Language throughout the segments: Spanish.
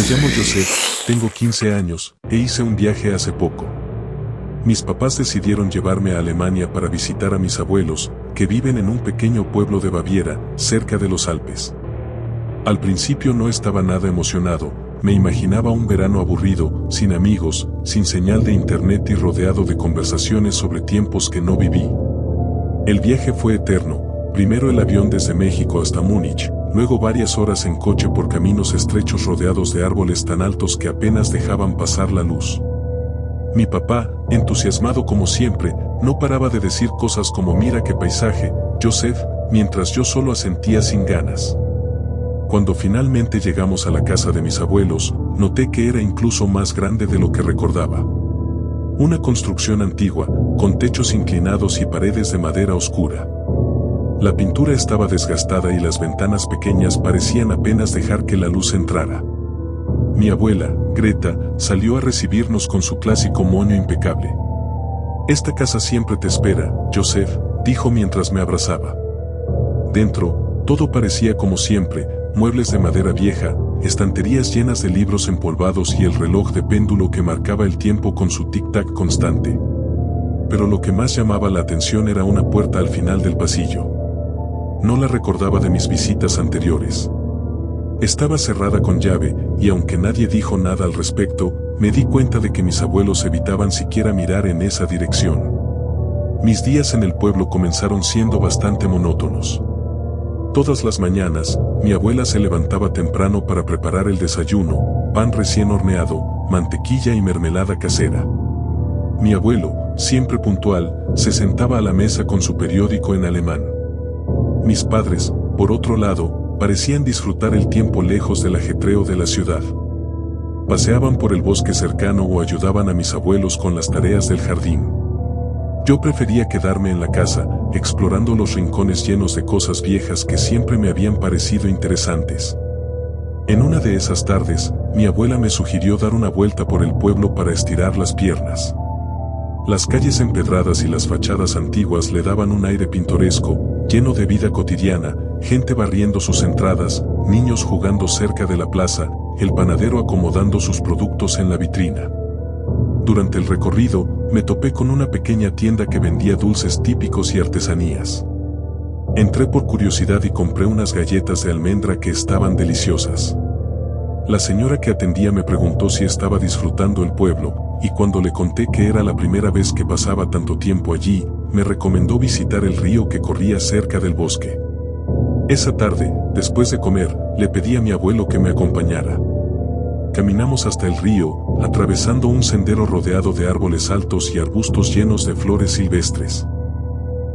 llamo Joseph, tengo 15 años, e hice un viaje hace poco. Mis papás decidieron llevarme a Alemania para visitar a mis abuelos, que viven en un pequeño pueblo de Baviera, cerca de los Alpes. Al principio no estaba nada emocionado, me imaginaba un verano aburrido, sin amigos, sin señal de internet y rodeado de conversaciones sobre tiempos que no viví. El viaje fue eterno, primero el avión desde México hasta Múnich, luego varias horas en coche por caminos estrechos rodeados de árboles tan altos que apenas dejaban pasar la luz. Mi papá, entusiasmado como siempre, no paraba de decir cosas como mira qué paisaje, Joseph, mientras yo solo asentía sin ganas. Cuando finalmente llegamos a la casa de mis abuelos, noté que era incluso más grande de lo que recordaba. Una construcción antigua, con techos inclinados y paredes de madera oscura. La pintura estaba desgastada y las ventanas pequeñas parecían apenas dejar que la luz entrara. Mi abuela, Greta, salió a recibirnos con su clásico moño impecable. «Esta casa siempre te espera, Joseph», dijo mientras me abrazaba. Dentro, todo parecía como siempre, muebles de madera vieja, estanterías llenas de libros empolvados y el reloj de péndulo que marcaba el tiempo con su tic-tac constante. Pero lo que más llamaba la atención era una puerta al final del pasillo. No la recordaba de mis visitas anteriores. Estaba cerrada con llave, y aunque nadie dijo nada al respecto, me di cuenta de que mis abuelos evitaban siquiera mirar en esa dirección. Mis días en el pueblo comenzaron siendo bastante monótonos. Todas las mañanas, mi abuela se levantaba temprano para preparar el desayuno, pan recién horneado, mantequilla y mermelada casera. Mi abuelo, siempre puntual, se sentaba a la mesa con su periódico en alemán. Mis padres, por otro lado, parecían disfrutar el tiempo lejos del ajetreo de la ciudad. Paseaban por el bosque cercano o ayudaban a mis abuelos con las tareas del jardín. Yo prefería quedarme en la casa, explorando los rincones llenos de cosas viejas que siempre me habían parecido interesantes. En una de esas tardes, mi abuela me sugirió dar una vuelta por el pueblo para estirar las piernas. Las calles empedradas y las fachadas antiguas le daban un aire pintoresco, lleno de vida cotidiana, gente barriendo sus entradas, niños jugando cerca de la plaza, el panadero acomodando sus productos en la vitrina. Durante el recorrido, me topé con una pequeña tienda que vendía dulces típicos y artesanías. Entré por curiosidad y compré unas galletas de almendra que estaban deliciosas. La señora que atendía me preguntó si estaba disfrutando el pueblo, y cuando le conté que era la primera vez que pasaba tanto tiempo allí, me recomendó visitar el río que corría cerca del bosque. Esa tarde, después de comer, le pedí a mi abuelo que me acompañara. Caminamos hasta el río, atravesando un sendero rodeado de árboles altos y arbustos llenos de flores silvestres.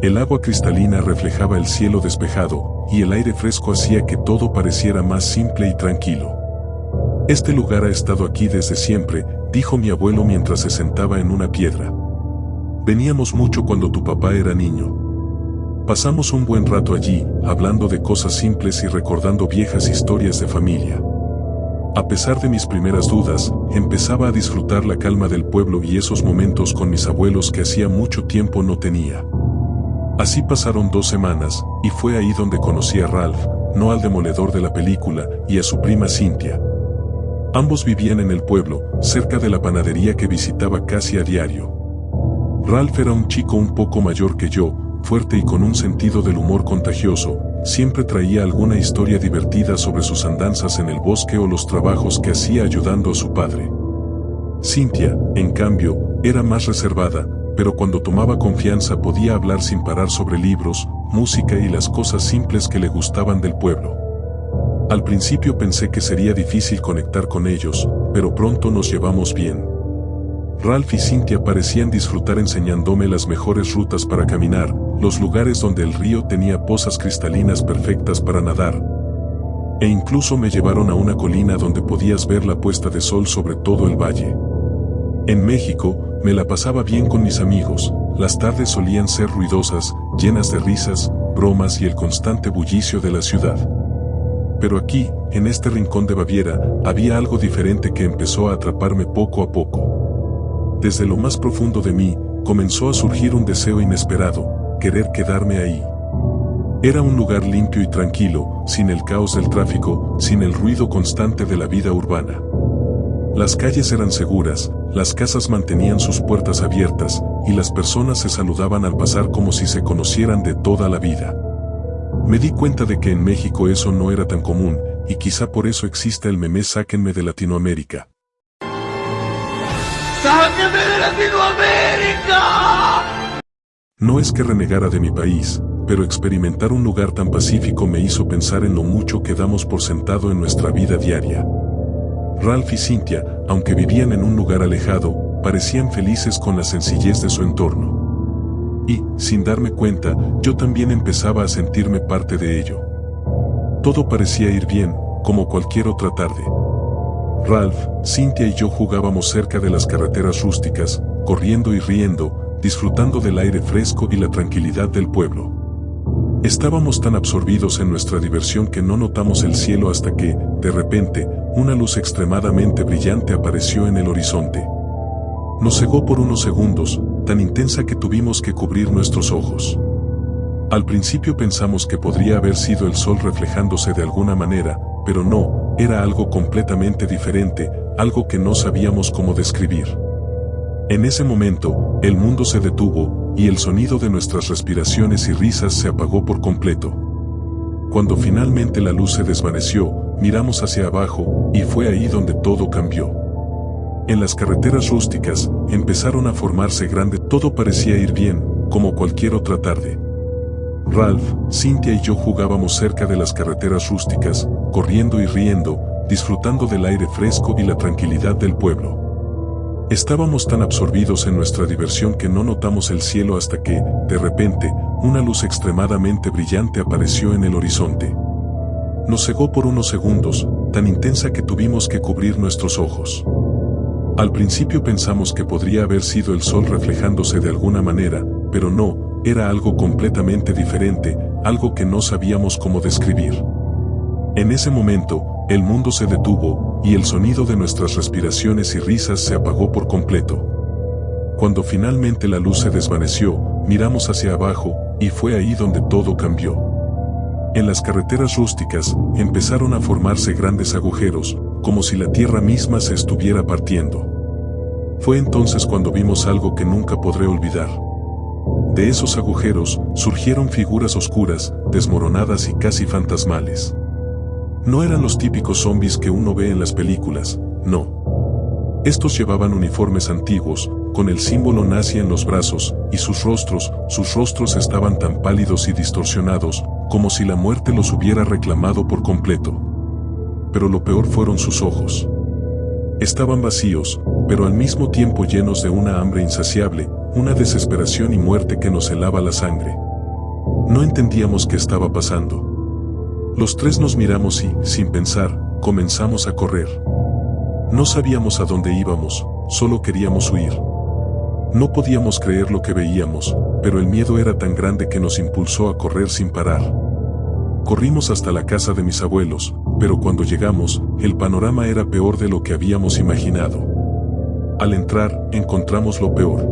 El agua cristalina reflejaba el cielo despejado, y el aire fresco hacía que todo pareciera más simple y tranquilo. «Este lugar ha estado aquí desde siempre», dijo mi abuelo mientras se sentaba en una piedra. «Veníamos mucho cuando tu papá era niño. Pasamos un buen rato allí, hablando de cosas simples y recordando viejas historias de familia». A pesar de mis primeras dudas, empezaba a disfrutar la calma del pueblo y esos momentos con mis abuelos que hacía mucho tiempo no tenía. Así pasaron 2 semanas, y fue ahí donde conocí a Ralph, no al demoledor de la película, y a su prima Cynthia. Ambos vivían en el pueblo, cerca de la panadería que visitaba casi a diario. Ralph era un chico un poco mayor que yo, fuerte y con un sentido del humor contagioso. Siempre traía alguna historia divertida sobre sus andanzas en el bosque o los trabajos que hacía ayudando a su padre. Cynthia, en cambio, era más reservada, pero cuando tomaba confianza podía hablar sin parar sobre libros, música y las cosas simples que le gustaban del pueblo. Al principio pensé que sería difícil conectar con ellos, pero pronto nos llevamos bien. Ralph y Cynthia parecían disfrutar enseñándome las mejores rutas para caminar, los lugares donde el río tenía pozas cristalinas perfectas para nadar. E incluso me llevaron a una colina donde podías ver la puesta de sol sobre todo el valle. En México, me la pasaba bien con mis amigos, las tardes solían ser ruidosas, llenas de risas, bromas y el constante bullicio de la ciudad. Pero aquí, en este rincón de Baviera, había algo diferente que empezó a atraparme poco a poco. Desde lo más profundo de mí, comenzó a surgir un deseo inesperado, querer quedarme ahí. Era un lugar limpio y tranquilo, sin el caos del tráfico, sin el ruido constante de la vida urbana. Las calles eran seguras, las casas mantenían sus puertas abiertas, y las personas se saludaban al pasar como si se conocieran de toda la vida. Me di cuenta de que en México eso no era tan común, y quizá por eso exista el meme "Sáquenme de Latinoamérica". ¡Sáquenme de Latinoamérica! No es que renegara de mi país, pero experimentar un lugar tan pacífico me hizo pensar en lo mucho que damos por sentado en nuestra vida diaria. Ralph y Cynthia, aunque vivían en un lugar alejado, parecían felices con la sencillez de su entorno. Y, sin darme cuenta, yo también empezaba a sentirme parte de ello. Todo parecía ir bien, como cualquier otra tarde. Ralph, Cynthia y yo jugábamos cerca de las carreteras rústicas, corriendo y riendo, disfrutando del aire fresco y la tranquilidad del pueblo. Estábamos tan absorbidos en nuestra diversión que no notamos el cielo hasta que, de repente, una luz extremadamente brillante apareció en el horizonte. Nos cegó por unos segundos, tan intensa que tuvimos que cubrir nuestros ojos. Al principio pensamos que podría haber sido el sol reflejándose de alguna manera, pero no, era algo completamente diferente, algo que no sabíamos cómo describir. En ese momento, el mundo se detuvo, y el sonido de nuestras respiraciones y risas se apagó por completo. Cuando finalmente la luz se desvaneció, miramos hacia abajo, y fue ahí donde todo cambió. En las carreteras rústicas, empezaron a formarse grandes. Todo parecía ir bien, como cualquier otra tarde. Ralph, Cynthia y yo jugábamos cerca de las carreteras rústicas, corriendo y riendo, disfrutando del aire fresco y la tranquilidad del pueblo. Estábamos tan absorbidos en nuestra diversión que no notamos el cielo hasta que, de repente, una luz extremadamente brillante apareció en el horizonte. Nos cegó por unos segundos, tan intensa que tuvimos que cubrir nuestros ojos. Al principio pensamos que podría haber sido el sol reflejándose de alguna manera, pero no, era algo completamente diferente, algo que no sabíamos cómo describir. En ese momento, el mundo se detuvo, y el sonido de nuestras respiraciones y risas se apagó por completo. Cuando finalmente la luz se desvaneció, miramos hacia abajo, y fue ahí donde todo cambió. En las carreteras rústicas, empezaron a formarse grandes agujeros, como si la tierra misma se estuviera partiendo. Fue entonces cuando vimos algo que nunca podré olvidar. De esos agujeros, surgieron figuras oscuras, desmoronadas y casi fantasmales. No eran los típicos zombies que uno ve en las películas, no. Estos llevaban uniformes antiguos, con el símbolo nazi en los brazos, y sus rostros estaban tan pálidos y distorsionados, como si la muerte los hubiera reclamado por completo. Pero lo peor fueron sus ojos. Estaban vacíos, pero al mismo tiempo llenos de una hambre insaciable, una desesperación y muerte que nos helaba la sangre. No entendíamos qué estaba pasando. Los tres nos miramos y, sin pensar, comenzamos a correr. No sabíamos a dónde íbamos, solo queríamos huir. No podíamos creer lo que veíamos, pero el miedo era tan grande que nos impulsó a correr sin parar. Corrimos hasta la casa de mis abuelos, pero cuando llegamos, el panorama era peor de lo que habíamos imaginado. Al entrar, encontramos lo peor.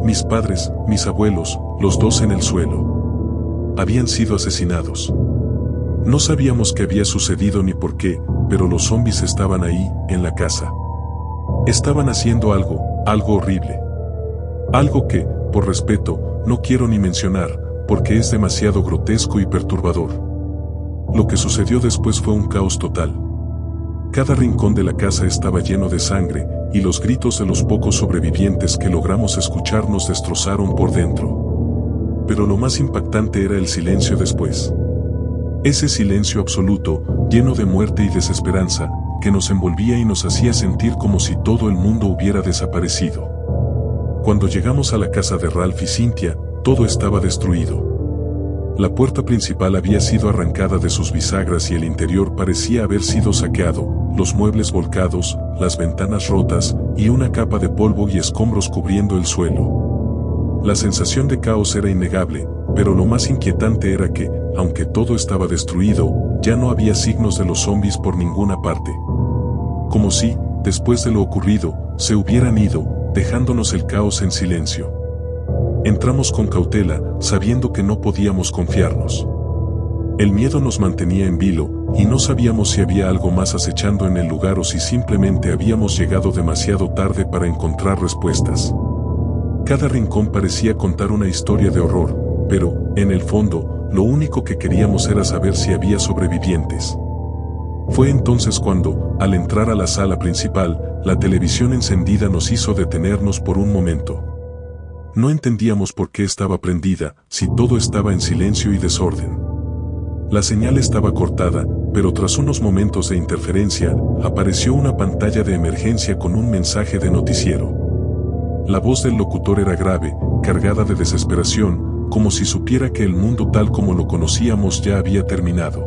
Mis padres, mis abuelos, los dos en el suelo. Habían sido asesinados. No sabíamos qué había sucedido ni por qué, pero los zombies estaban ahí, en la casa. Estaban haciendo algo horrible. Algo que, por respeto, no quiero ni mencionar, porque es demasiado grotesco y perturbador. Lo que sucedió después fue un caos total. Cada rincón de la casa estaba lleno de sangre, y los gritos de los pocos sobrevivientes que logramos escuchar nos destrozaron por dentro. Pero lo más impactante era el silencio después. Ese silencio absoluto, lleno de muerte y desesperanza, que nos envolvía y nos hacía sentir como si todo el mundo hubiera desaparecido. Cuando llegamos a la casa de Ralph y Cynthia, todo estaba destruido. La puerta principal había sido arrancada de sus bisagras y el interior parecía haber sido saqueado, los muebles volcados, las ventanas rotas, y una capa de polvo y escombros cubriendo el suelo. La sensación de caos era innegable, pero lo más inquietante era que, aunque todo estaba destruido, ya no había signos de los zombies por ninguna parte. Como si, después de lo ocurrido, se hubieran ido, dejándonos el caos en silencio. Entramos con cautela, sabiendo que no podíamos confiarnos. El miedo nos mantenía en vilo, y no sabíamos si había algo más acechando en el lugar o si simplemente habíamos llegado demasiado tarde para encontrar respuestas. Cada rincón parecía contar una historia de horror, pero, en el fondo, lo único que queríamos era saber si había sobrevivientes. Fue entonces cuando, al entrar a la sala principal, la televisión encendida nos hizo detenernos por un momento. No entendíamos por qué estaba prendida, si todo estaba en silencio y desorden. La señal estaba cortada, pero tras unos momentos de interferencia, apareció una pantalla de emergencia con un mensaje de noticiero. La voz del locutor era grave, cargada de desesperación, como si supiera que el mundo tal como lo conocíamos ya había terminado.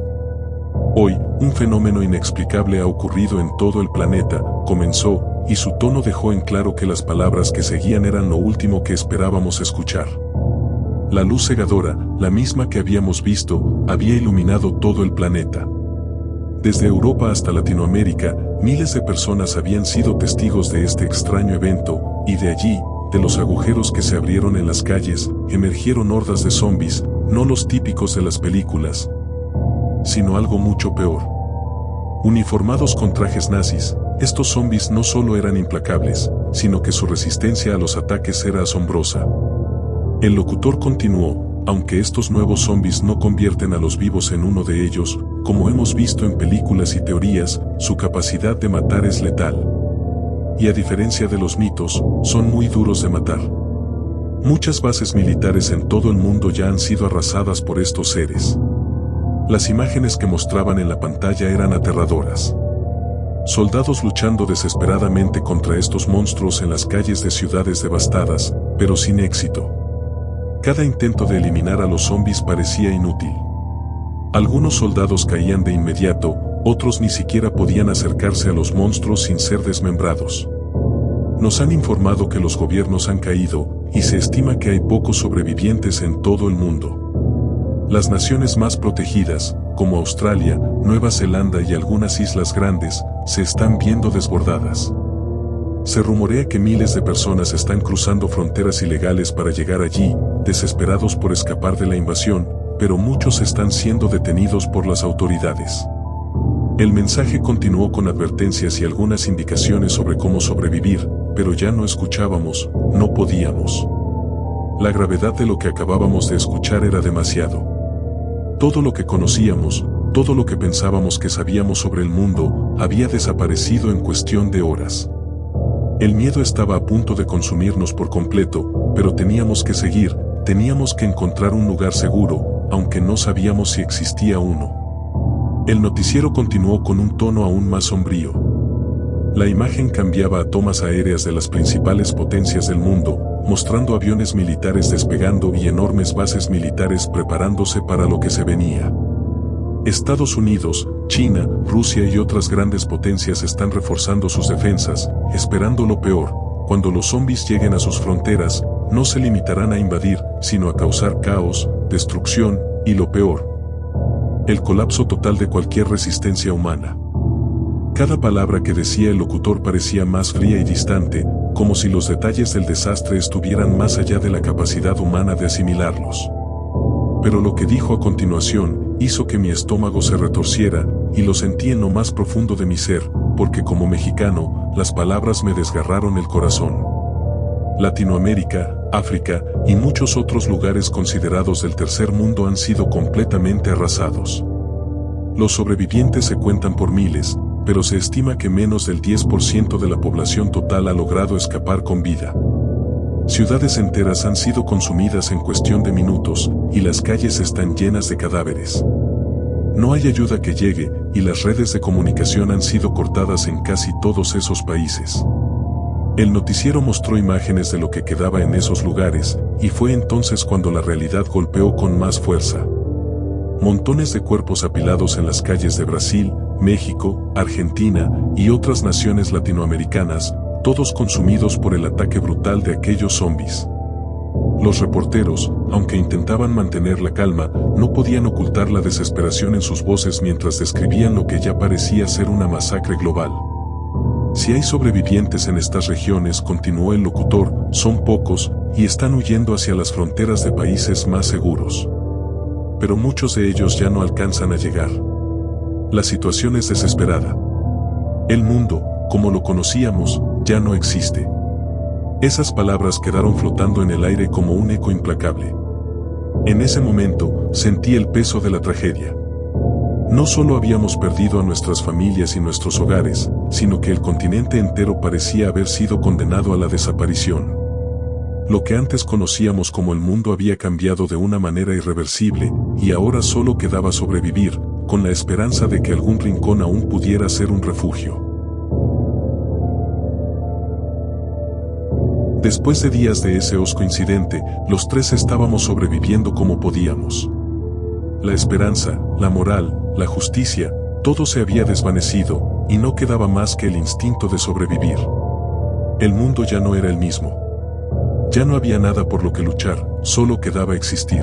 Hoy, un fenómeno inexplicable ha ocurrido en todo el planeta, comenzó, y su tono dejó en claro que las palabras que seguían eran lo último que esperábamos escuchar. La luz cegadora, la misma que habíamos visto, había iluminado todo el planeta. Desde Europa hasta Latinoamérica, miles de personas habían sido testigos de este extraño evento, y de allí, de los agujeros que se abrieron en las calles, emergieron hordas de zombies, no los típicos de las películas, sino algo mucho peor. Uniformados con trajes nazis, estos zombies no solo eran implacables, sino que su resistencia a los ataques era asombrosa. El locutor continuó, aunque estos nuevos zombies no convierten a los vivos en uno de ellos, como hemos visto en películas y teorías, su capacidad de matar es letal. Y a diferencia de los mitos, son muy duros de matar. Muchas bases militares en todo el mundo ya han sido arrasadas por estos seres. Las imágenes que mostraban en la pantalla eran aterradoras. Soldados luchando desesperadamente contra estos monstruos en las calles de ciudades devastadas, pero sin éxito. Cada intento de eliminar a los zombies parecía inútil. Algunos soldados caían de inmediato, otros ni siquiera podían acercarse a los monstruos sin ser desmembrados. Nos han informado que los gobiernos han caído, y se estima que hay pocos sobrevivientes en todo el mundo. Las naciones más protegidas, como Australia, Nueva Zelanda y algunas islas grandes, se están viendo desbordadas. Se rumorea que miles de personas están cruzando fronteras ilegales para llegar allí, desesperados por escapar de la invasión, pero muchos están siendo detenidos por las autoridades. El mensaje continuó con advertencias y algunas indicaciones sobre cómo sobrevivir, pero ya no escuchábamos, no podíamos. La gravedad de lo que acabábamos de escuchar era demasiado. Todo lo que conocíamos, todo lo que pensábamos que sabíamos sobre el mundo, había desaparecido en cuestión de horas. El miedo estaba a punto de consumirnos por completo, pero teníamos que seguir, teníamos que encontrar un lugar seguro, aunque no sabíamos si existía uno. El noticiero continuó con un tono aún más sombrío. La imagen cambiaba a tomas aéreas de las principales potencias del mundo, mostrando aviones militares despegando y enormes bases militares preparándose para lo que se venía. Estados Unidos, China, Rusia y otras grandes potencias están reforzando sus defensas, esperando lo peor. Cuando los zombies lleguen a sus fronteras, no se limitarán a invadir, sino a causar caos, destrucción, y lo peor, el colapso total de cualquier resistencia humana. Cada palabra que decía el locutor parecía más fría y distante, como si los detalles del desastre estuvieran más allá de la capacidad humana de asimilarlos. Pero lo que dijo a continuación hizo que mi estómago se retorciera, y lo sentí en lo más profundo de mi ser, porque como mexicano, las palabras me desgarraron el corazón. Latinoamérica, África y muchos otros lugares considerados del tercer mundo han sido completamente arrasados. Los sobrevivientes se cuentan por miles, pero se estima que menos del 10% de la población total ha logrado escapar con vida. Ciudades enteras han sido consumidas en cuestión de minutos, y las calles están llenas de cadáveres. No hay ayuda que llegue, y las redes de comunicación han sido cortadas en casi todos esos países. El noticiero mostró imágenes de lo que quedaba en esos lugares, y fue entonces cuando la realidad golpeó con más fuerza. Montones de cuerpos apilados en las calles de Brasil, México, Argentina y otras naciones latinoamericanas, todos consumidos por el ataque brutal de aquellos zombies. Los reporteros, aunque intentaban mantener la calma, no podían ocultar la desesperación en sus voces mientras describían lo que ya parecía ser una masacre global. Si hay sobrevivientes en estas regiones, continuó el locutor, son pocos, y están huyendo hacia las fronteras de países más seguros. pero muchos de ellos ya no alcanzan a llegar. La situación es desesperada. El mundo, como lo conocíamos, ya no existe. Esas palabras quedaron flotando en el aire como un eco implacable. En ese momento, sentí el peso de la tragedia. No solo habíamos perdido a nuestras familias y nuestros hogares, sino que el continente entero parecía haber sido condenado a la desaparición. Lo que antes conocíamos como el mundo había cambiado de una manera irreversible, y ahora solo quedaba sobrevivir, con la esperanza de que algún rincón aún pudiera ser un refugio. Después de días de ese hosco incidente, los tres estábamos sobreviviendo como podíamos. La esperanza, la moral, la justicia, todo se había desvanecido, y no quedaba más que el instinto de sobrevivir. El mundo ya no era el mismo. Ya no había nada por lo que luchar, solo quedaba existir.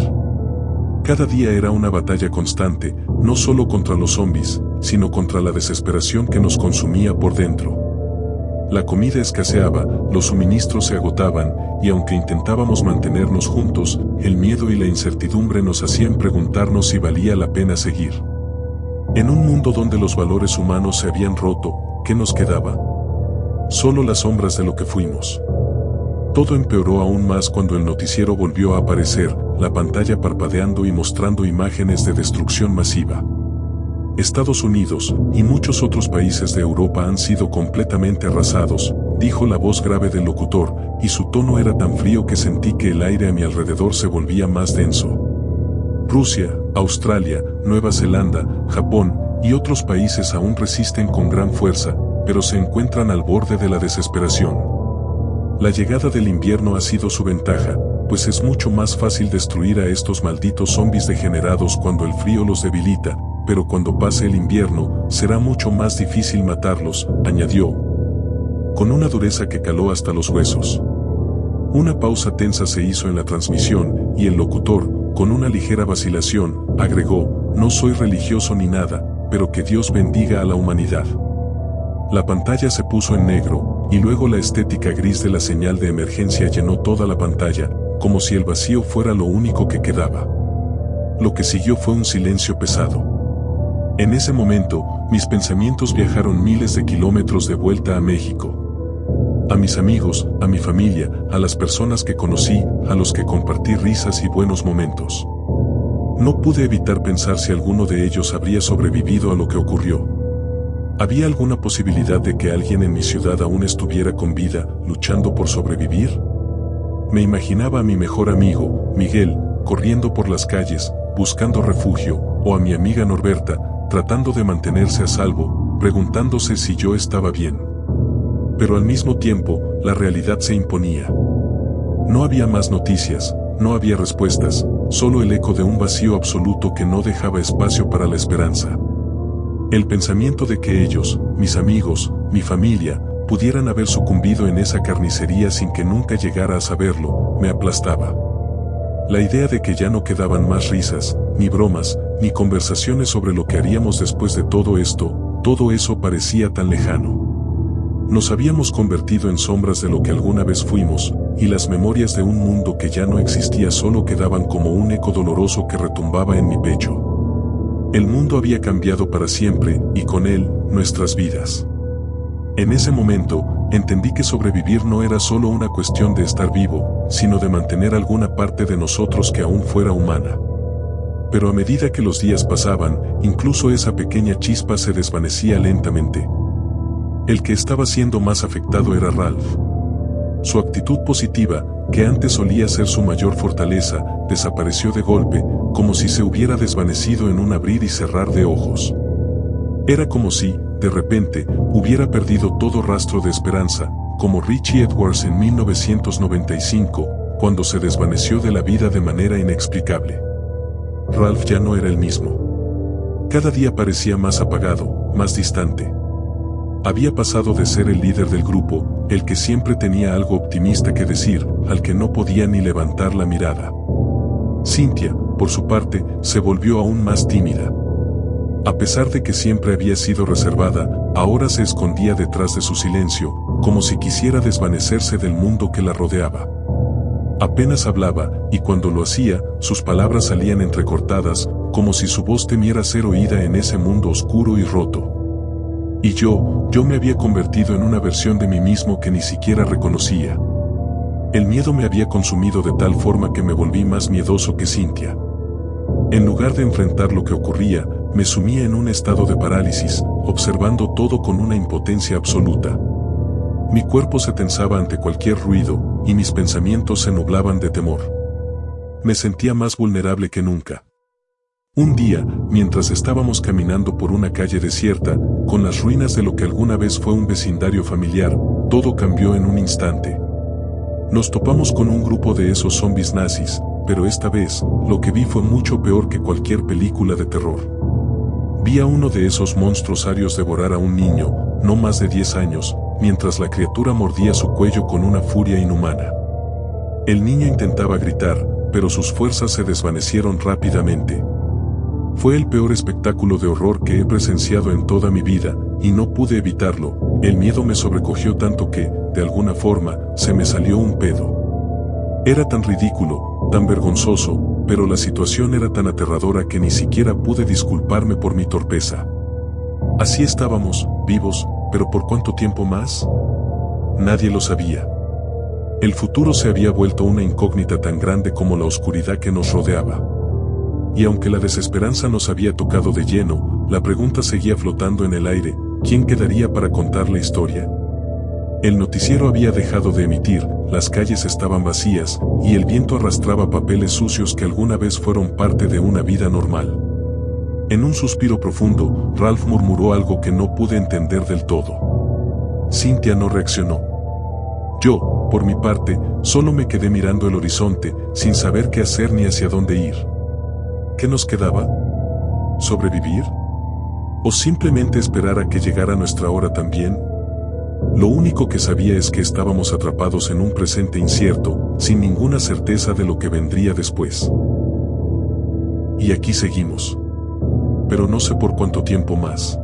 Cada día era una batalla constante, no solo contra los zombies, sino contra la desesperación que nos consumía por dentro. La comida escaseaba, los suministros se agotaban, y aunque intentábamos mantenernos juntos, el miedo y la incertidumbre nos hacían preguntarnos si valía la pena seguir. En un mundo donde los valores humanos se habían roto, ¿qué nos quedaba? Solo las sombras de lo que fuimos. Todo empeoró aún más cuando el noticiero volvió a aparecer, la pantalla parpadeando y mostrando imágenes de destrucción masiva. Estados Unidos y muchos otros países de Europa han sido completamente arrasados, dijo la voz grave del locutor, y su tono era tan frío que sentí que el aire a mi alrededor se volvía más denso. Rusia, Australia, Nueva Zelanda, Japón y otros países aún resisten con gran fuerza, pero se encuentran al borde de la desesperación. La llegada del invierno ha sido su ventaja, pues es mucho más fácil destruir a estos malditos zombies degenerados cuando el frío los debilita, pero cuando pase el invierno, será mucho más difícil matarlos, añadió, con una dureza que caló hasta los huesos. Una pausa tensa se hizo en la transmisión, y el locutor, con una ligera vacilación, agregó, no soy religioso ni nada, pero que Dios bendiga a la humanidad. La pantalla se puso en negro, y luego la estética gris de la señal de emergencia llenó toda la pantalla, como si el vacío fuera lo único que quedaba. Lo que siguió fue un silencio pesado. En ese momento, mis pensamientos viajaron miles de kilómetros de vuelta a México. A mis amigos, a mi familia, a las personas que conocí, a los que compartí risas y buenos momentos. No pude evitar pensar si alguno de ellos habría sobrevivido a lo que ocurrió. ¿Había alguna posibilidad de que alguien en mi ciudad aún estuviera con vida, luchando por sobrevivir? Me imaginaba a mi mejor amigo, Miguel, corriendo por las calles, buscando refugio, o a mi amiga Norberta, tratando de mantenerse a salvo, preguntándose si yo estaba bien. Pero al mismo tiempo, la realidad se imponía. No había más noticias, no había respuestas, solo el eco de un vacío absoluto que no dejaba espacio para la esperanza. El pensamiento de que ellos, mis amigos, mi familia, pudieran haber sucumbido en esa carnicería sin que nunca llegara a saberlo, me aplastaba. La idea de que ya no quedaban más risas, ni bromas, ni conversaciones sobre lo que haríamos después de todo esto, todo eso parecía tan lejano. Nos habíamos convertido en sombras de lo que alguna vez fuimos, y las memorias de un mundo que ya no existía solo quedaban como un eco doloroso que retumbaba en mi pecho. El mundo había cambiado para siempre, y con él, nuestras vidas. En ese momento, entendí que sobrevivir no era solo una cuestión de estar vivo, sino de mantener alguna parte de nosotros que aún fuera humana. Pero a medida que los días pasaban, incluso esa pequeña chispa se desvanecía lentamente. El que estaba siendo más afectado era Ralph. Su actitud positiva, que antes solía ser su mayor fortaleza, desapareció de golpe, como si se hubiera desvanecido en un abrir y cerrar de ojos. Era como si, de repente, hubiera perdido todo rastro de esperanza, como Richie Edwards en 1995, cuando se desvaneció de la vida de manera inexplicable. Ralph ya no era el mismo. Cada día parecía más apagado, más distante. Había pasado de ser el líder del grupo, el que siempre tenía algo optimista que decir, al que no podía ni levantar la mirada. Cynthia, por su parte, se volvió aún más tímida. A pesar de que siempre había sido reservada, ahora se escondía detrás de su silencio, como si quisiera desvanecerse del mundo que la rodeaba. Apenas hablaba, y cuando lo hacía, sus palabras salían entrecortadas, como si su voz temiera ser oída en ese mundo oscuro y roto. Y yo me había convertido en una versión de mí mismo que ni siquiera reconocía. El miedo me había consumido de tal forma que me volví más miedoso que Cynthia. En lugar de enfrentar lo que ocurría, me sumía en un estado de parálisis, observando todo con una impotencia absoluta. Mi cuerpo se tensaba ante cualquier ruido, y mis pensamientos se nublaban de temor. Me sentía más vulnerable que nunca. Un día, mientras estábamos caminando por una calle desierta, con las ruinas de lo que alguna vez fue un vecindario familiar, todo cambió en un instante. Nos topamos con un grupo de esos zombies nazis, pero esta vez, lo que vi fue mucho peor que cualquier película de terror. Vi a uno de esos monstruos arios devorar a un niño, no más de 10 años, mientras la criatura mordía su cuello con una furia inhumana. El niño intentaba gritar, pero sus fuerzas se desvanecieron rápidamente. Fue el peor espectáculo de horror que he presenciado en toda mi vida, y no pude evitarlo. El miedo me sobrecogió tanto que, de alguna forma, se me salió un pedo. Era tan ridículo, tan vergonzoso, pero la situación era tan aterradora que ni siquiera pude disculparme por mi torpeza. Así estábamos, vivos, pero ¿por cuánto tiempo más? Nadie lo sabía. El futuro se había vuelto una incógnita tan grande como la oscuridad que nos rodeaba. Y aunque la desesperanza nos había tocado de lleno, la pregunta seguía flotando en el aire: ¿quién quedaría para contar la historia? El noticiero había dejado de emitir, las calles estaban vacías, y el viento arrastraba papeles sucios que alguna vez fueron parte de una vida normal. En un suspiro profundo, Ralph murmuró algo que no pude entender del todo. Cynthia no reaccionó. Yo, por mi parte, solo me quedé mirando el horizonte, sin saber qué hacer ni hacia dónde ir. ¿Qué nos quedaba? ¿Sobrevivir? ¿O simplemente esperar a que llegara nuestra hora también? Lo único que sabía es que estábamos atrapados en un presente incierto, sin ninguna certeza de lo que vendría después. Y aquí seguimos. Pero no sé por cuánto tiempo más.